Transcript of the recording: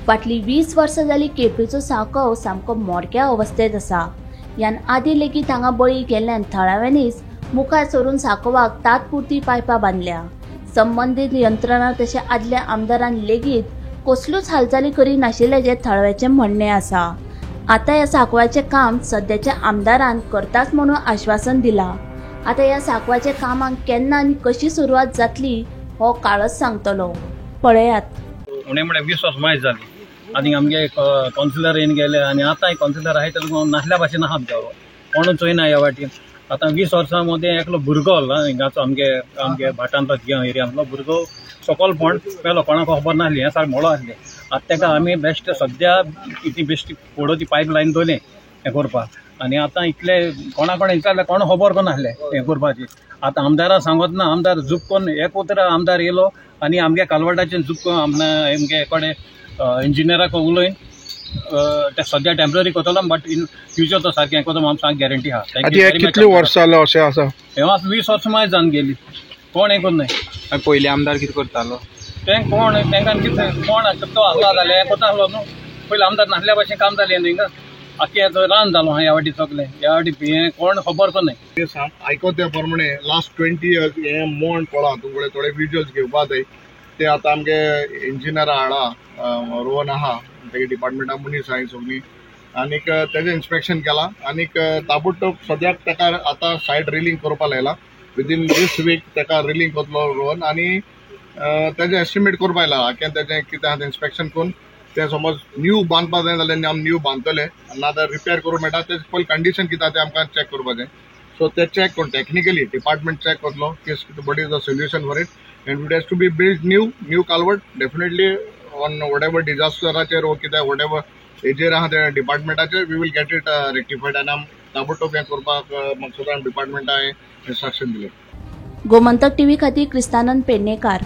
फाटली 20 वर्सां जाली केपेंचो सांकव सामको मोडक्या अवस्थेत आसा। यान आदी लेगीत हांगा बळी गेल्ल्यान थळाव्यांनीच मुखार सरून सांकवाक तात्पुरती पायपां बांदल्या। संबंधीत यंत्रणा तशें आदल्या आमदारान लेगीत कसल्योच हालचाली करी नाशिल्ल्याचें थळाव्याचें म्हणणें आसा। आता ह्या सांकवाचें काम सद्याच्या आमदारान करताच म्हणून आश्वासन दिलां। आता ह्या सांकवाच्या कामाक केन्ना आनी कशी सुरवात जातली हो काळच सांगतलो। पळयात। उणे 20 वर्स मायज जाली आनी आमगे कावन्सिलर येवन गेले आनी आतां कावन्सिलर आहाय तो नासल्या भाशेन आहा आमच्या कोणूच चोयना ह्या वाटेन। आतां 20 वर्सां मदें एकलो भुरगो हिंगाचो आमगे भाटांतलो एरियांतलो भुरगो सकल पण पेलो कोणाक खबर नासली हें सारकें मोडो आसलें। आतां तेका आमी बेस्ट सद्या ती बेश्टी फोडो ती पायप लायन दवरलें हें करपाक आनी आतां इतले कोणा विचारल्यार कोण खबर करनासलें हें करपाची। आतां आमदाराक सांगत ना आमदार झूक कोन्न एक उतर आमदार येयलो आनी आमगे कालवाटाचें झूक आमगे कोणे इंजिनियराक उलयन ते सद्या टेम्पररी करतलो बट इन फ्युचर तो सारकें हें करता आमकां गॅरंटी आहा। कितले वर्स जालो अशें आसा? हे 20 वर्सां मायज जावन गेली कोण हें करनाय। पयलीं आमदार कितें करतालो तें कोण तेंकां कितें कोण तो आसलो जाल्यार हें करता आसलो न्हू। पयलीं आमदार नासल्या भाशेन काम जालें न्हू हिंगा आख्खें रान जालो ह्या वाटी चकलें ह्या वाटी हें कोण खबर करनाय। आयकोत त्या प्रमाणे लास्ट 20 इयर्स हें मोण पळा तुमकडे थोडे विज्युअल्स घेवपा जाय ते आतां आमगे इंजिनियरा हाडा रोहन आहा तेगे डिपार्टमेंटा मनीस आहाय सगळीं आनीक तेजें इन्स्पेक्शन केलां आनीक ताबडतोब सद्याक तेका आतां सायड रिलींग करपा लायला। विदीन दीस वीक तेका रिलींग करतलो रोहन आनी तेजें एस्टिमेट करपा आयला आख्खें तेजें कितें आहा तें इन्स्पेक्शन करून ते समज न्यू बांदपा जाय जाल्यार आमी न्यू बांदतले नाजाल्यार रिपेर करूं मेळटा तेजें पयलीं कंडिशन कितें आहा तें आमकां चॅक करपा जाय। सो ते चॅक करून टेक्निकली डिपार्टमेंट चॅक करतलो what is the solution for it and it has to be build new culvert definitely on whatever डिजास्टराचेर वो कितें वॉट एवर हेजेर आहा ते डिपार्टमेंटाचेर we will get it rectified आनी आमी ताबडतोब हें करपाक म्हाका सुद्दां डिपार्टमेंटा इंस्ट्रक्शन दिलें। गोमंतक टीव्ही खातीर क्रिस्तानंद पेडणेकार।